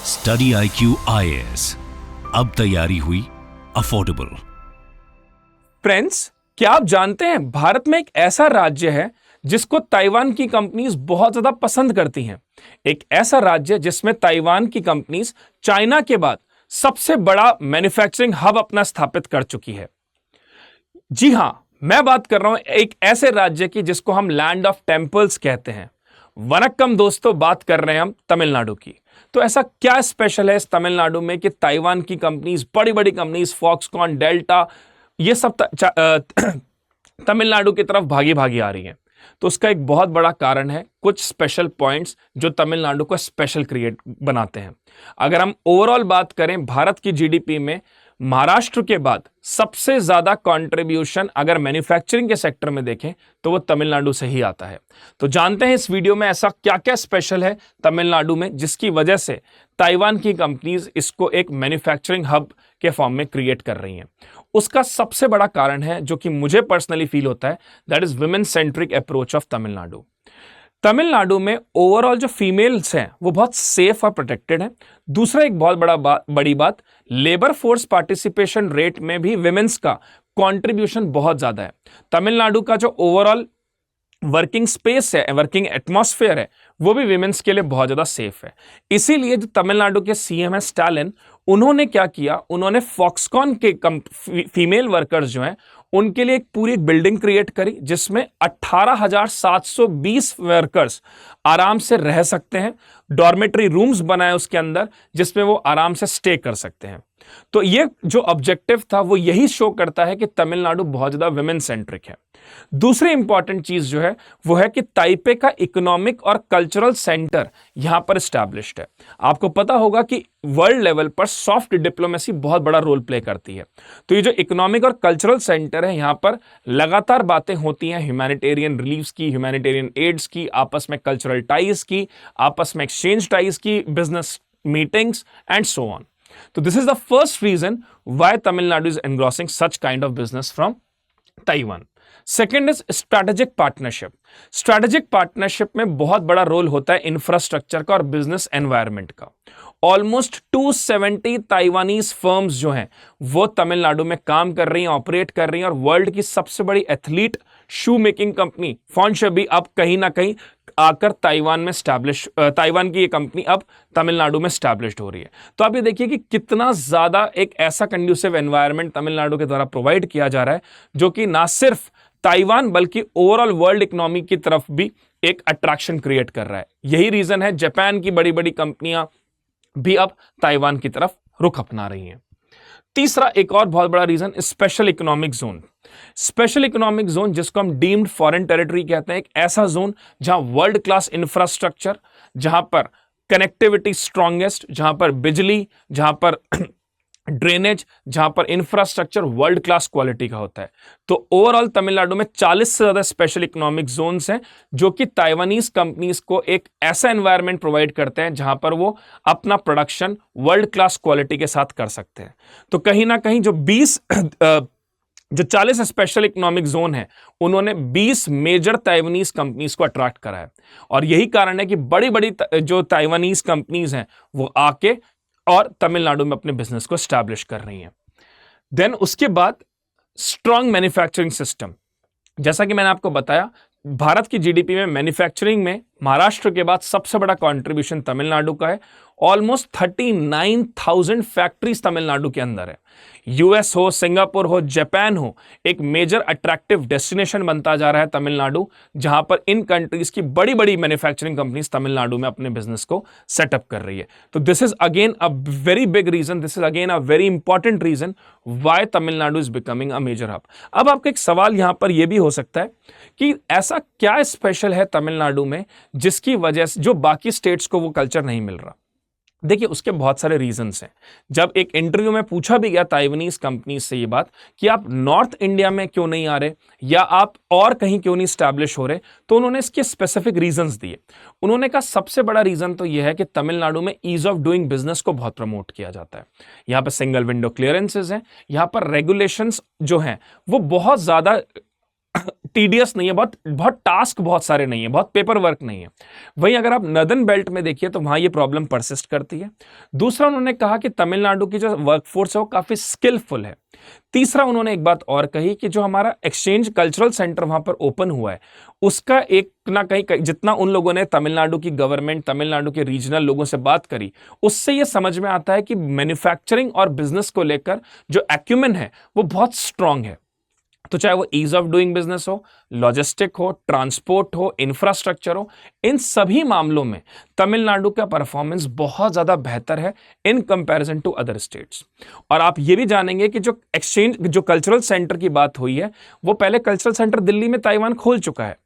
Study IQ IAS, अब तैयारी हुई अफोर्डेबल। फ्रेंड्स, क्या आप जानते हैं भारत में एक ऐसा राज्य है जिसको ताइवान की कंपनीज बहुत ज्यादा पसंद करती हैं। एक ऐसा राज्य जिसमें ताइवान की कंपनीज चाइना के बाद सबसे बड़ा मैन्युफैक्चरिंग हब अपना स्थापित कर चुकी है। जी हां, मैं बात कर रहा हूं एक ऐसे राज्य की जिसको हम लैंड ऑफ टेम्पल्स कहते हैं। वनक्कम दोस्तों, बात कर रहे हैं हम तमिलनाडु की। तो ऐसा क्या स्पेशल है इस तमिलनाडु में कि ताइवान की कंपनीज, बड़ी बड़ी कंपनीज, फॉक्सकॉन, डेल्टा, ये सब तमिलनाडु की तरफ भागी भागी आ रही हैं। तो उसका एक बहुत बड़ा कारण है कुछ स्पेशल पॉइंट्स जो तमिलनाडु को स्पेशल क्रिएट बनाते हैं। अगर हम ओवरऑल बात करें, भारत की जीडीपी में महाराष्ट्र के बाद सबसे ज्यादा कंट्रीब्यूशन अगर मैन्युफैक्चरिंग के सेक्टर में देखें तो वो तमिलनाडु से ही आता है। तो जानते हैं इस वीडियो में ऐसा क्या क्या स्पेशल है तमिलनाडु में जिसकी वजह से ताइवान की कंपनीज इसको एक मैन्युफैक्चरिंग हब के फॉर्म में क्रिएट कर रही हैं। उसका सबसे बड़ा कारण है, जो कि मुझे पर्सनली फील होता है, that is women centric approach of Tamil Nadu. Tamil Nadu में ओवरऑल जो फीमेल्स हैं वो बहुत सेफ और प्रोटेक्टेड हैं। दूसरा एक बहुत बड़ी बात, लेबर फोर्स पार्टिसिपेशन रेट में भी विमेन्स का कंट्रीब्यूशन बहुत ज्यादा है। तमिलनाडु का जो ओवरऑल वर्किंग स्पेस है, वर्किंग एटमॉस्फेयर है, वो भी विमेन्स के लिए बहुत ज्यादा सेफ है। इसीलिए जो तमिलनाडु के सीएम है स्टालिन, उन्होंने क्या किया, उन्होंने फॉक्सकॉन के फीमेल वर्कर्स जो हैं उनके लिए एक पूरी बिल्डिंग क्रिएट करी जिसमें 18,720 वर्कर्स आराम से रह सकते हैं। डॉर्मेटरी रूम्स बनाए उसके अंदर जिसमें वो आराम से स्टे कर सकते हैं। तो ये जो ऑब्जेक्टिव था वो यही शो करता है कि तमिलनाडु बहुत ज्यादा विमेन सेंट्रिक है। दूसरी इंपॉर्टेंट चीज जो है वो है कि ताइपे का इकोनॉमिक और कल्चरल सेंटर यहां पर एस्टैब्लिश्ड है। आपको पता होगा कि वर्ल्ड लेवल पर सॉफ्ट डिप्लोमेसी बहुत बड़ा रोल प्ले करती है। तो ये जो इकोनॉमिक और कल्चरल सेंटर है, यहां पर लगातार बातें होती हैं ह्यूमैनिटेरियन रिलीफ्स की, ह्यूमैनिटेरियन एड्स की, आपस में कल्चरल टाइज की, आपस में एक्सचेंज टाइज की, business meetings and so on. So this is the first reason why Tamil Nadu is engrossing such kind of business from Taiwan. Second is strategic partnership. Strategic partnership में बहुत बड़ा role होता है infrastructure का और business environment का। Almost 270 Taiwanese firms जो हैं वो तमिलनाडु में काम कर रही हैं, ऑपरेट कर रही हैं, और वर्ल्ड की सबसे बड़ी एथलीट शू मेकिंग कंपनी फॉन्शा भी अब कहीं ना कहीं आकर ताइवान में ताइवान की ये कंपनी अब तमिलनाडु में स्टैब्लिश्ड हो रही है। तो आप ये देखिए कि कितना ज्यादा एक ऐसा कंड्यूसिव एनवायरनमेंट तमिलनाडु के द्वारा प्रोवाइड किया जा रहा है जो कि ना सिर्फ ताइवान बल्कि ओवरऑल वर्ल्ड इकोनॉमी की तरफ भी एक अट्रैक्शन क्रिएट कर रहा है। यही रीजन है जापान की बड़ी बड़ी कंपनियां भी अब ताइवान की तरफ रुख अपना रही हैं। तीसरा एक और बहुत बड़ा reason, special economic zone. Special economic zone जिसको हम डीम्ड फॉरेन टेरिटरी कहते हैं, एक ऐसा जोन जहां वर्ल्ड क्लास इंफ्रास्ट्रक्चर, जहां पर कनेक्टिविटी स्ट्रॉन्गेस्ट, जहां पर बिजली, जहां पर ड्रेनेज, जहां पर इंफ्रास्ट्रक्चर वर्ल्ड क्लास क्वालिटी का होता है। तो ओवरऑल तमिलनाडु में 40 से ज्यादा स्पेशल इकोनॉमिक जोन्स हैं जो कि ताइवानीज कंपनीज को एक ऐसा एनवायरनमेंट प्रोवाइड करते हैं जहां पर वो अपना प्रोडक्शन वर्ल्ड क्लास क्वालिटी के साथ कर सकते हैं। तो कहीं ना कहीं जो 40 स्पेशल इकोनॉमिक जोन है, उन्होंने 20 मेजर ताइवानीज कंपनीज को अट्रैक्ट करा है। और यही कारण है कि बड़ी बड़ी जो ताइवानीज कंपनीज हैं वो आके और तमिलनाडु में अपने बिजनेस को स्टैब्लिश कर रही हैं। देन उसके बाद स्ट्रॉन्ग मैन्युफैक्चरिंग सिस्टम। जैसा कि मैंने आपको बताया, भारत की जीडीपी में मैन्युफैक्चरिंग में महाराष्ट्र के बाद सबसे बड़ा कंट्रीब्यूशन तमिलनाडु का है। ऑलमोस्ट 39,000 फैक्ट्रीज तमिलनाडु के अंदर है। यूएस हो, सिंगापुर हो, जापान हो, एक मेजर अट्रैक्टिव डेस्टिनेशन बनता जा रहा है तमिलनाडु, जहां पर इन कंट्रीज की बड़ी बड़ी मैन्युफैक्चरिंग कंपनीज तमिलनाडु में अपने बिजनेस को सेटअप कर रही है। तो this is again a very big reason, this is again a very important reason why Tamil Nadu is becoming a major hub. अब आपका एक सवाल यहां पर यह भी हो सकता है कि ऐसा क्या स्पेशल है तमिलनाडु में जिसकी वजह से जो बाकी स्टेट्स को वो कल्चर नहीं मिल रहा। देखिए, उसके बहुत सारे रीजंस हैं। जब एक इंटरव्यू में पूछा भी गया ताइवानीज कंपनी से ये बात कि आप नॉर्थ इंडिया में क्यों नहीं आ रहे या आप और कहीं क्यों नहीं स्टैब्लिश हो रहे, तो उन्होंने इसके स्पेसिफिक रीजंस दिए। उन्होंने कहा सबसे बड़ा रीजन तो यह है कि तमिलनाडु में ईज ऑफ डूइंग बिजनेस को बहुत प्रमोट किया जाता है। यहां पर सिंगल विंडो क्लियरेंसेज हैं, यहां पर रेगुलेशंस जो हैं वो बहुत ज्यादा टीडियस नहीं है, बहुत बहुत टास्क बहुत सारे नहीं है, बहुत पेपर वर्क नहीं है। वहीं अगर आप नॉर्दर्न बेल्ट में देखिए तो वहां ये प्रॉब्लम परसिस्ट करती है। दूसरा उन्होंने कहा कि तमिलनाडु की जो वर्कफोर्स है वो काफी स्किलफुल है। तीसरा उन्होंने एक बात और कही कि जो हमारा एक्सचेंज कल्चरल सेंटर वहां पर ओपन हुआ है उसका एक ना कहीं जितना उन लोगों ने तमिलनाडु की गवर्नमेंट, तमिलनाडु के रीजनल लोगों से बात करी, उससे ये समझ में आता है कि मैन्युफैक्चरिंग और बिजनेस को लेकर जो एक्यूमेन है वो बहुत स्ट्रांग है। तो चाहे वो ईज ऑफ डूइंग बिजनेस हो, लॉजिस्टिक हो, ट्रांसपोर्ट हो, इंफ्रास्ट्रक्चर हो, इन सभी मामलों में तमिलनाडु का परफॉर्मेंस बहुत ज्यादा बेहतर है in comparison to other states. और आप ये भी जानेंगे कि जो एक्सचेंज, जो कल्चरल सेंटर की बात हुई है, वो पहले कल्चरल सेंटर दिल्ली में ताइवान खोल चुका है,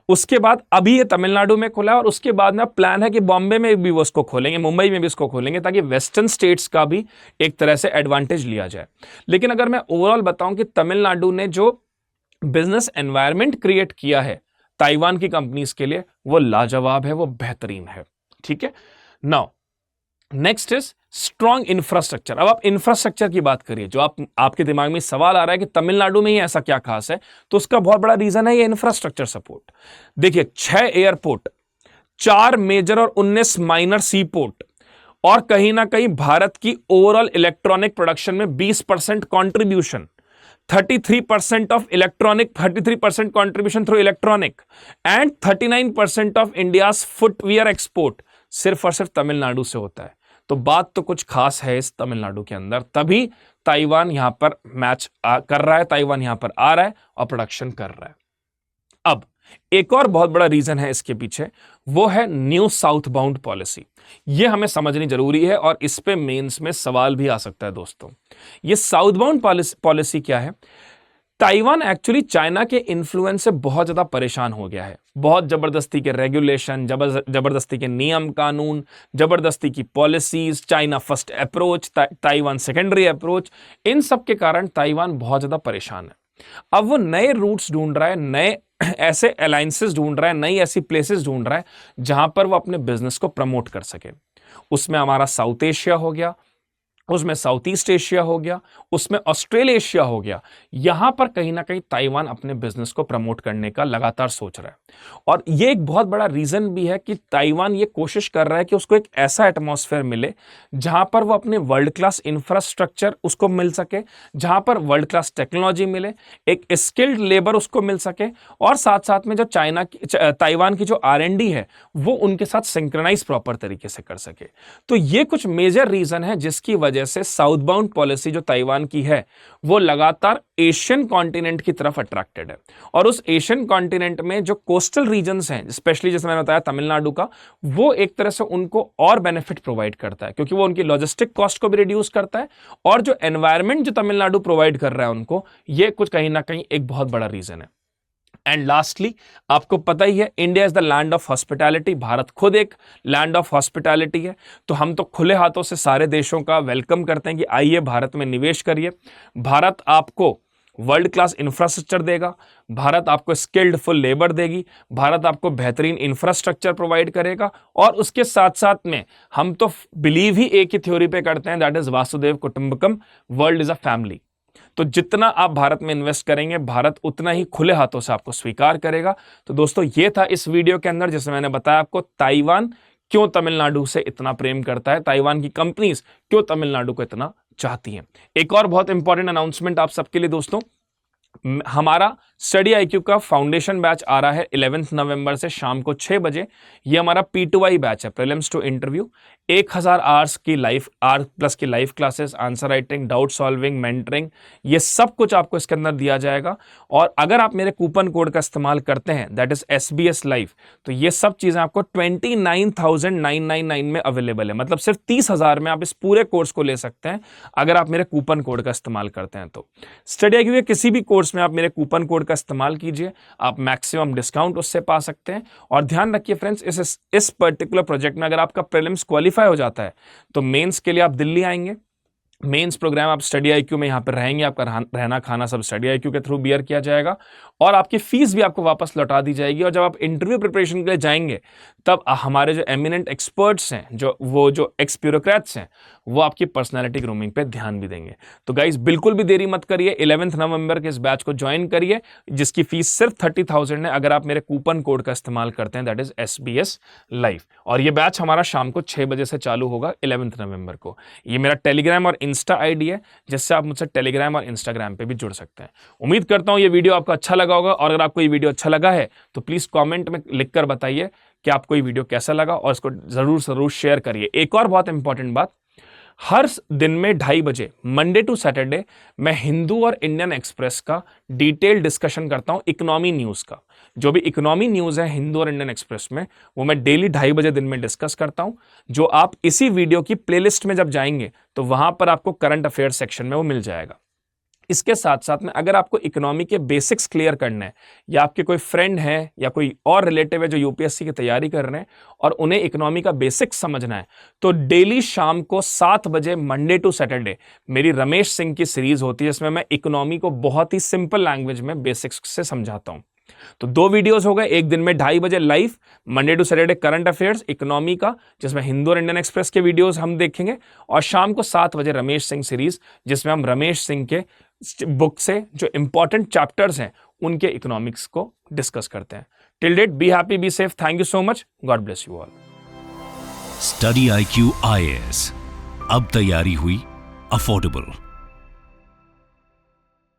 उसके बाद अभी ये तमिलनाडु में खुला है, और उसके बाद में प्लान है कि बॉम्बे में भी वो उसको खोलेंगे, मुंबई में भी उसको खोलेंगे, ताकि वेस्टर्न स्टेट्स का भी एक तरह से एडवांटेज लिया जाए। लेकिन अगर मैं ओवरऑल बताऊं कि तमिलनाडु ने जो बिजनेस एनवायरनमेंट क्रिएट किया है ताइवान की कंपनीज के लिए, वो लाजवाब है, वो बेहतरीन है। ठीक है, now next is strong infrastructure. अब आप इंफ्रास्ट्रक्चर की बात करिए, जो आपके दिमाग में सवाल आ रहा है कि तमिलनाडु में ही ऐसा क्या खास है, तो उसका बहुत बड़ा रीजन है ये इंफ्रास्ट्रक्चर सपोर्ट। देखिए 6 एयरपोर्ट, 4 मेजर और 19 माइनर सी पोर्ट, और कहीं ना कहीं भारत की ओवरऑल इलेक्ट्रॉनिक प्रोडक्शन में 20% contribution, 33% contribution through electronic and 39% of India's footwear export सिर्फ और सिर्फ तमिलनाडु से होता है। तो बात तो कुछ खास है इस तमिलनाडु के अंदर, तभी ताइवान यहां पर मैच कर रहा है, ताइवान यहां पर आ रहा है और प्रोडक्शन कर रहा है। अब एक और बहुत बड़ा रीजन है इसके पीछे, वो है न्यू साउथ बाउंड पॉलिसी। ये हमें समझनी जरूरी है और इस पे मेंस में सवाल भी आ सकता है दोस्तों। ये साउथ बाउंड पॉलिसी क्या है? ताइवान एक्चुअली चाइना के इन्फ्लुएंस से बहुत ज्यादा परेशान हो गया है। बहुत जबरदस्ती के रेगुलेशन, जबरदस्ती के नियम कानून, जबरदस्ती की policies, China first approach, Taiwan secondary approach, इन सब के कारण ताइवान बहुत ज्यादा परेशान है। अब वो नए रूट्स ढूंढ रहा है, नए ऐसे अलायंसेस ढूंढ रहा है, नई ऐसी प्लेसेस ढूंढ रहा है जहां पर वो अपने बिजनेस को प्रमोट कर सके। उसमें हमारा साउथ एशिया हो गया, उसमें साउथ ईस्ट एशिया हो गया, उसमें ऑस्ट्रेलेशिया हो गया। यहां पर कहीं ना कहीं ताइवान अपने बिजनेस को प्रमोट करने का लगातार सोच रहा है। और ये एक बहुत बड़ा रीजन भी है कि ताइवान ये कोशिश कर रहा है कि उसको एक ऐसा एटमॉस्फेयर मिले जहां पर वो अपने वर्ल्ड क्लास इंफ्रास्ट्रक्चर उसको मिल सके, जहां पर वर्ल्ड क्लास टेक्नोलॉजी मिले, एक स्किल्ड लेबर उसको मिल सके, और साथ साथ में जो ताइवान की जो R&D है वो उनके साथ सिंक्रोनाइज प्रॉपर तरीके से कर सके। तो ये कुछ मेजर रीजन है जिसकी वजह से साउथ बाउंड पॉलिसी जो ताइवान की है वो लगातार एशियन कॉन्टिनेंट की तरफ अट्रैक्टेड है। और उस एशियन कॉन्टिनेंट में जो कोस्टल रीजन्स हैं, स्पेशली जैसे मैंने बताया तमिलनाडु का, वो एक तरह से उनको और बेनिफिट प्रोवाइड करता है, क्योंकि वो उनकी लॉजिस्टिक कॉस्ट को भी रिड्यूस करता है, और जो एनवायरमेंट जो तमिलनाडु प्रोवाइड कर रहा है उनको, ये कुछ कहीं ना कहीं एक बहुत बड़ा रीजन है। एंड लास्टली, आपको पता ही है India is the land of hospitality. Bharat खुद एक लैंड ऑफ हॉस्पिटैलिटी है, तो हम तो खुले हाथों से सारे देशों का वेलकम करते हैं कि आइए भारत में निवेश करिए। भारत आपको वर्ल्ड क्लास इंफ्रास्ट्रक्चर देगा, भारत आपको स्किल्ड फुल लेबर देगी, भारत आपको बेहतरीन इंफ्रास्ट्रक्चर प्रोवाइड करेगा, और उसके साथ साथ में हम तो बिलीव ही एक ही थ्योरी पे करते हैं, दैट इज वासुदेव कुटुंबकम, वर्ल्ड इज अ फैमिली। तो जितना आप भारत में इन्वेस्ट करेंगे, भारत उतना ही खुले हाथों से आपको स्वीकार करेगा। तो दोस्तों ये था इस वीडियो के अंदर, जिसमें मैंने बताया आपको ताइवान क्यों तमिलनाडु से इतना प्रेम करता है, ताइवान की कंपनीज क्यों तमिलनाडु को इतना चाहती हैं। एक और बहुत इंपॉर्टेंट अनाउंसमेंट आप सबके लिए दोस्तों, हमारा स्टडी IQ का फाउंडेशन बैच आ रहा है 11 नवंबर से शाम को 6 बजे। ये हमारा P2I बैच है, प्रीलिम्स टू इंटरव्यू। 1000 आवर्स की प्लस की live classes, answer writing, doubt solving, mentoring, ये सब कुछ आपको इसके अंदर दिया जाएगा। और अगर आप मेरे कूपन कोड का इस्तेमाल करते हैं, दैट इज SBS लाइव, तो ये सब चीजें आपको 29,999 में अवेलेबल है। मतलब सिर्फ 30,000 में आप इस पूरे कोर्स को ले सकते हैं अगर आप मेरे कूपन कोड का इस्तेमाल करते हैं। तो स्टडी IQ के किसी भी कोर्स में आप मेरे कूपन कोड का इस्तेमाल कीजिए, आप मैक्सिमम डिस्काउंट उससे पा सकते हैं। और ध्यान रखिए फ्रेंड्स, इस पर्टिकुलर प्रोजेक्ट में अगर आपका प्रीलिम्स क्वालिफाई हो जाता है तो मेंस के लिए आप दिल्ली आएंगे, मेंस प्रोग्राम आप स्टडी आईक्यू में यहाँ पर रहेंगे, आपका रहना खाना सब स्टडी आईक्यू के थ्रू बियर किया जाएगा और आपकी फीस भी आपको वापस लौटा दी जाएगी। और जब आप इंटरव्यू प्रिपरेशन के लिए जाएंगे तब हमारे जो एमिनेंट एक्सपर्ट्स हैं, जो एक्स ब्यूरोक्रेट्स हैं, वो आपकी पर्सनालिटी ग्रूमिंग पे ध्यान भी देंगे। तो गाइज बिल्कुल भी देरी मत करिए, 11 नवंबर के इस बैच को ज्वाइन करिए जिसकी फीस सिर्फ 30,000 है अगर आप मेरे कूपन कोड का इस्तेमाल करते हैं, दैट इज SBS लाइव। और ये बैच हमारा शाम को 6 बजे से चालू होगा 11 नवंबर को। ये मेरा टेलीग्राम और इंस्टा आईडी है जिससे आप मुझसे टेलीग्राम और इंस्टाग्राम पे भी जुड़ सकते हैं। उम्मीद करता हूं ये वीडियो आपको अच्छा लगा होगा और अगर आपको ये वीडियो अच्छा लगा है तो प्लीज कमेंट में लिखकर बताइए कि आपको ये वीडियो कैसा लगा और इसको जरूर शेयर करिए। एक और बहुत इंपॉर्टेंट बात, हर दिन में 2:30 बजे मंडे टू सैटरडे मैं हिंदू और इंडियन एक्सप्रेस का डिटेल डिस्कशन करता हूं इकोनॉमी न्यूज का। जो भी इकोनॉमी न्यूज है हिंदू और इंडियन एक्सप्रेस में वो मैं डेली 2:30 बजे दिन में डिस्कस करता हूं, जो आप इसी वीडियो की प्लेलिस्ट में जब जाएंगे तो वहां पर आपको करंट अफेयर सेक्शन में वो मिल जाएगा। इसके साथ साथ में अगर आपको इकोनॉमी के बेसिक्स क्लियर करने हैं या आपके कोई फ्रेंड है या कोई और रिलेटिव है जो यूपीएससी की तैयारी कर रहे हैं और उन्हें इकोनॉमी का बेसिक्स समझना है, तो डेली शाम को 7 बजे मंडे टू सैटरडे मेरी रमेश सिंह की सीरीज होती है जिसमें मैं इकोनॉमी को बहुत ही सिंपल लैंग्वेज में बेसिक्स से समझाता हूं। तो 2 वीडियोस हो गए, एक दिन में 2:30 बजे live Monday to Saturday current affairs economy का जिसमें हिंदू और इंडियन एक्सप्रेस के वीडियोस हम देखेंगे, और शाम को 7 बजे रमेश सिंह सीरीज जिसमें हम रमेश सिंह के बुक से जो इंपॉर्टेंट चैप्टर्स हैं उनके इकोनॉमिक्स को डिस्कस करते हैं। Till date be happy, be safe, thank you so much, God bless you all. Study IQ IAS, अब तैयारी हुई अफोर्डेबल।